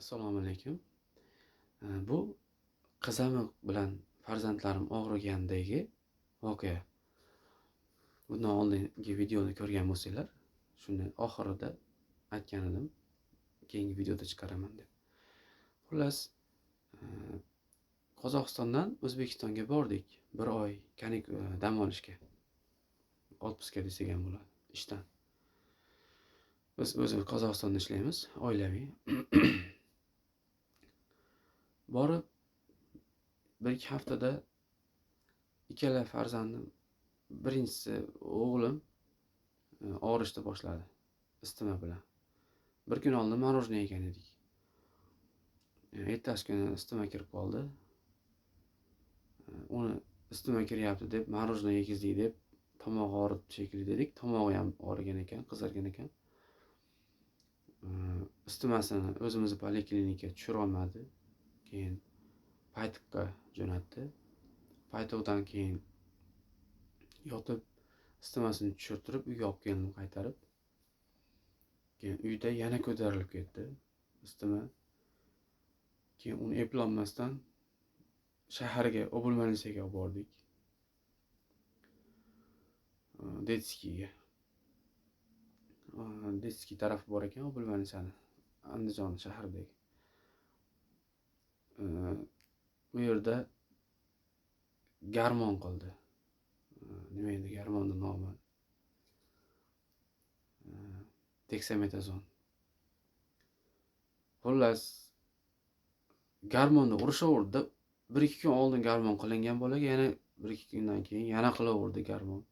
Assalomu alaykum. Bu qizamiq bilan farzandlarim og'rigandagi voqea. Bundan oldingi videoni ko'rgan bo'lsanglar, shuni oxirida aytgan edim, keyingi videoda chiqaraman deb. Xullas, Qozog'istondan O'zbekistonga bordik. Bir oy dam olishga. Отпускка desak ham bo'ladi, ishdan. Biz o'zimiz Qozog'istonda ishlaymiz, oilaviy. Borib, 1-2 haftada ikkala farzandim, birinchisi o'g'lim og'rishni boshladi isitma bilan. Bir kun oldin morojniy yegan edik. Ertasi kuni isitma kirib qoldi. Uni isitma kiryapti deb morojniy yegizdik deb tomog'i og'ribdi shekilli dedik. Tomog'i ham og'rigan ekan, qizargan ekan. Isitmasini o'zimizni poliklinikaga tushira olmadi. Keyin Paytiqqa jo'natdi. Paytiqdan keyin yotib isitmasini tushirtirib uyga olib keldim qaytarib. Keyin uyda yana ko'tarilib ketdi isitma. Keyin uni eplolmasdan shaharga Obulmanisaga olib bordik. Detskiga. Detskiy tarafi bor ekan Obulmanisani, Andijon shahridagi. Bu yerda garmon qildi. Nima endi garmonni nomi? Deksametazon. Xullas, garmonni urishaverdi. 1-2 kun oldin garmon qilingan bolaga yana 1-2 kundan keyin yana qilaverdi garmon.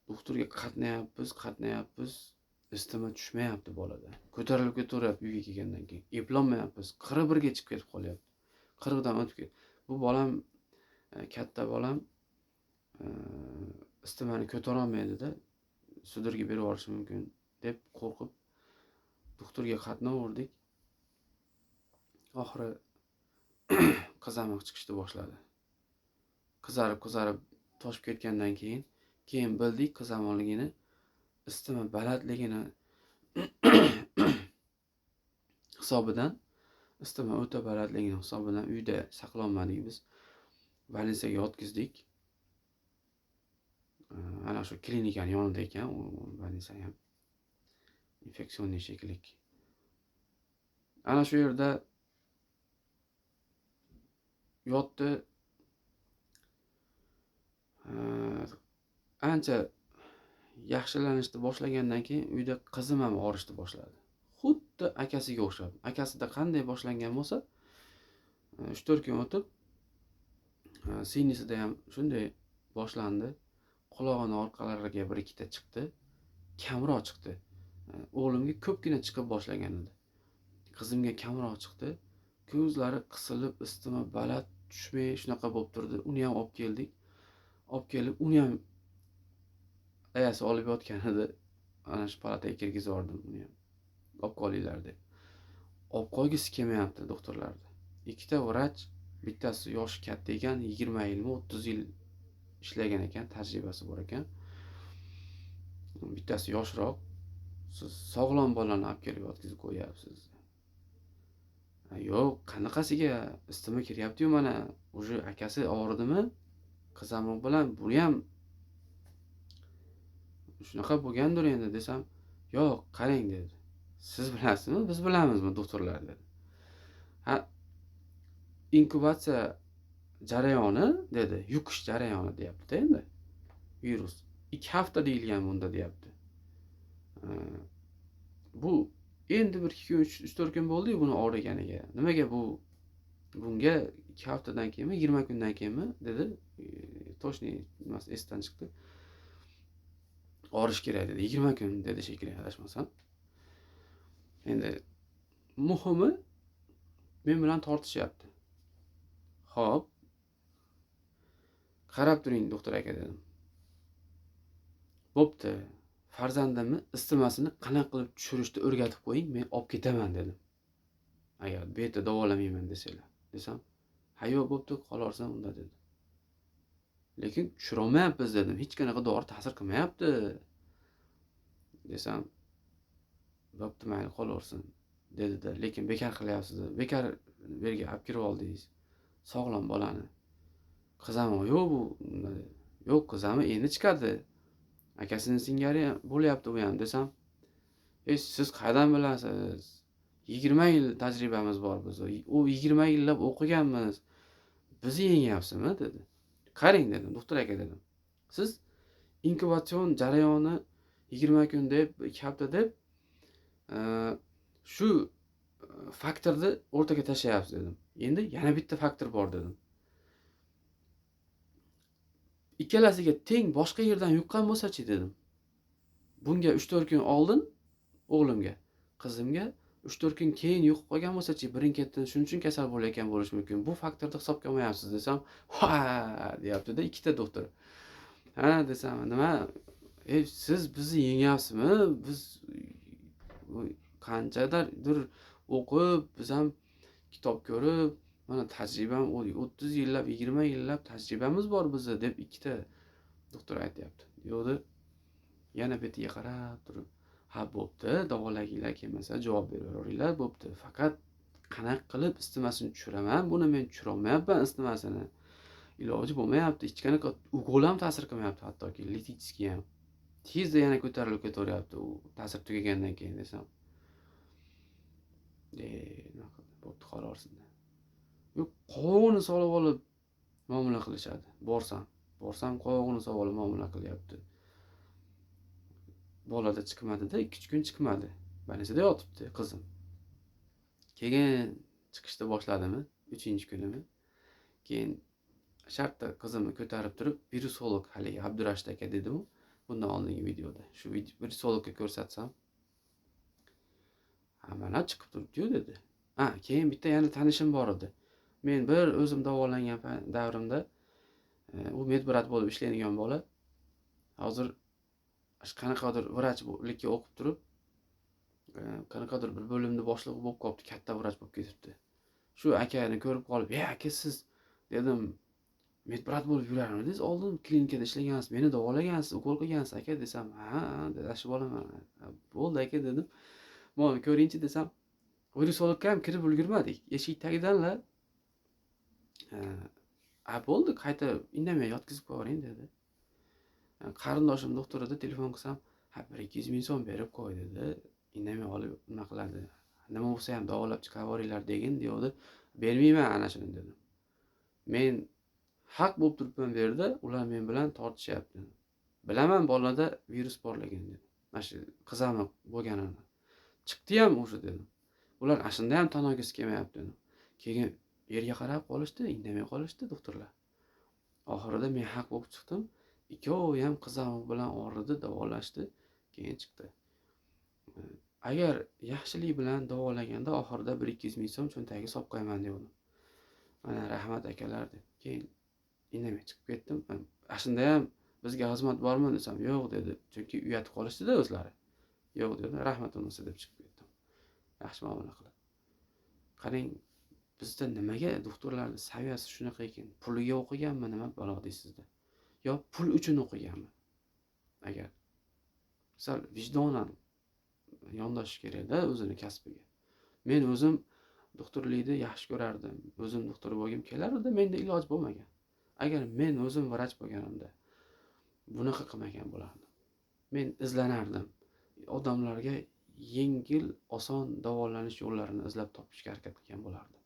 Doktorga qatnayapmiz, isitma tushmayapti bolada. Ko'tarilib ketaveryapti uyga kelgandan keyin. Eplolmayapmiz. 41 ga chiqib ketib qolyapti. 40 dan o'tib ketdi. Bu bolam, katta bolam isitmani ko'tara olmaydi-da, sudurga berib yuborishi mumkin deb qo'rqib doktorga qatnaverdik. Oxiri qizamiq chiqishni boshladi. Qizarib toshib ketgandan keyin bildik qizamiqligini, isitma balandligini hisobidan, isitma o'ta balandligini hisobidan uyda saqlolmadik biz. Больницаga yotqizdik. Ana shu klinikani yonida ekan, u больница ham. Infeksionniy shekilli. Ana shu yerda yotdi. Ancha yaxshilanishni boshlagandan keyin uyda qizim ham og'rishni boshladi. Xuddi akasiga o'xshab. Akasida qanday boshlangan bo'lsa, 3-4 kun o'tib singlisi ham shunday boshlandi. Qulog'ini orqalariga 1-2 chiqdi. Kamroq chiqdi. O'g'limga ko'pgina chiqib boshlagan edi. Qizimga kamroq chiqdi. Ko'zlari qisilib, isitma baland tushmay shunaqa bo'lib turdi. Uni ham olib keldik. Olib kelib, uni ham ayasi olib yotgan edi. Ana shu palataga kirgizib yubordim uni ham. Olib qolinglar deb. Olib qo'ygisi kelmayapti doktorlarda. Ikkita vrach, bittasi yoshi katta ekan, 20 yilmi, 30 yil ishlagan ekan, tajribasi bor ekan. Bittasi yoshroq. Siz sog'lom bolani olib kelib yotkizib qo'yapsiz. Yo'q, qanaqasiga isitma kiryapti-yu mana, o'sha akasi og'ridimi? Qizamiq bilan buni ham shunaqa bo'lgandir endi desam, yo'q, qarang dedi. Siz bilasizmi, biz bilamizmi doktorlar dedi. Inkubatsiya jarayoni dedi, yuqish jarayoni deyapti endi. Virus 2 hafta deyilgan bunda deyapti. Bu endi 1-2 kun, 3-4 kun bo'ldi-yu buni og'riganiga. Nimaga bunga 2 haftadan keyinmi, 20 kundan keyinmi dedi. Toshniy nimasi esdan chiqdi. Og'rish kerak dedi. 20 kun dedi shekilli adashmasam. Endi muhimi men bilan tortishyapti. Xo'p. Qarab turing doktor aka dedim. Bo'pti. Farzandimni isitmasini qanaqa qilib tushirishni o'rgatib qo'ying, men olib ketaman dedim. Agar bu yerda davolamayman desanglar. Desam, "Ha yo'q, bo'pti, qolarsan unda" dedi. Lekin tushira olmayapmiz dedim. Hech qanaqa dori ta'sir qilmayapti. Desam, "Bo'pti, mayli qolaversin" dedi-da, lekin bekor qilyapsiz. Bekor bu yerga olib kirib oldingiz. Sog'lom bolani. Qizam, yo'q bu, yo'q qizam endi chiqadi. Akasining singari bo'lyapti u ham desam, siz qayerdan bilasiz? 20 yil tajribamiz bor biz. U 20 yillab o'qiganmiz. Bizni yengyapsizmi dedi. Qarang dedim, doktor aka dedim. Siz inkubatsion jarayoni 20 kun deb, 2 hafta deb shu faktorni o'rtaga tashlayapsiz dedim. Endi yana bitta faktor bor dedim. Ikkalasiga teng boshqa yerdan yuqqan bo'lsa-chi dedim. Bunga 3-4 kun oldin o'g'limga, qizimga 3-4 kun keyin yuqib qolgan bo'lsa-chi, birin-ketin shuning uchun kasal bo'layotgan bo'lishi mumkin. Bu faktorni hisobga olmayapsiz desam, "Ha" deyapti-da ikkita doktor. Ha desam, nima? Siz bizni yengyapsizmi? Biz qanchadir o'qib, biz ham kitob ko'rib, mana tajribam 30 yillab, 20 yillab tajribamiz bor bizni deb ikkita doktor aytayapti. Yo'qdi. Yana betiga qarab turib, ha bo'pti, davolaginglar kelmasa javob beraveringlar, bo'pti. Faqat qanaqa qilib istimasini tushiraman? Buni men tushira olmayapman istimasini. Iloji bo'lmayapti. Hech qanaqa ugol ham ta'sir qilmayapti, hattoki lititskiy ham. Tezda yana ko'tarilib ketaveryapti u ta'sir tugagandan keyin desam. Nima qildi? Bo'pti, qolorsin. Yo'q, qovog'ini solib olib muomala qilishadi. Borsam qovog'ini solib olib muomala qilyapti. Bolada chiqmadi-da, 2-3 kun chiqmadi. Banisida yotibdi qizim. Keyin chiqishni boshladimi? 3-kunimi? Keyin shartta qizimni ko'tarib turib, virusolog haligi Abdurashid aka dedi-ku, bundan oldingi videoda. Shu virusologga ko'rsatsam, mana chiqib turibdi-yu dedi. Keyin bitta yana tanishim bor edi. Men bir o'zim davolangan davrimda u medbrat bo'lib ishlaydigan bola. Hozir qanaqadir vrachlikka o'qib turib, qanaqadir bir bo'limni boshlig'i bo'lib qolibdi, katta vrach bo'lib ketibdi. Shu akani ko'rib qolib, aka siz dedim, medbrat bo'lib yurarmidingiz? Oldin klinikada ishlagansiz, meni davolagansiz, ukol qilgansiz aka desam, ha, yaxshi bolaman. Bo'ldi aka dedim. Mana ko'ringchi desam, virusologga ham kirib ulgurmadik. Eshik tagidanla bo'ldi, qayta indamay yotqizib qo'ying dedi. Qarindoshim doktor edi, telefon qilsam, 1-200 ming so'm berib qo'y dedi. Indamay olib nima qiladi? Nima bo'lsa ham davolab chiqaveringlar degin deydi. Bermayman ana shuni dedim. Men haq bo'lib turibman bu yerda, ular men bilan tortishyapti. Bilaman bolada virus borligini dedim. Mana shu qizami bo'lganini. Chiqdi ham o'sha dedim. Ular ashunda ham tan olgisi kelmayapti dedim. Keyin yerga qarab qolishdi, indamay qolishdi doktorlar. Oxirida men haq bo'lib chiqdim. Ikkovi ham qizim bilan og'ridi, davolashdi, keyin chiqdi. Agar yaxshilik bilan davolaganda oxirida 1-200 ming so'm cho'ntagiga solib qo'yaman dedim. Mana rahmat akalar deb. Keyin indamay chiqib ketdim. Ashunda ham bizga xizmat bormi desam, yo'q dedi. Chunki uyatib qolishdi-da o'zlari. Yo'q dedi, rahmat bo'lmasa deb chiqib ketdim. Yaxshi muomala qiladi. Qarang, bizda nimaga doktorlarning saviyasi shunaqa ekan? Puliga o'qiganmi, nima balo deysizda? Yo pul uchun o'qiganmi? Agar sal vijdonan yondashish kerak-da o'zini kasbiga. Men o'zim doktorlikni yaxshi ko'rardim. O'zim doktor bo'lgim kelardi, menda iloj bo'lmagan. Agar men o'zim vrach bo'lganimda bunaqa qilmagan bo'lardim. Men izlanardim. Odamlarga yengil, oson davolanish yo'llarini izlab topishga harakat qilgan bo'lardim.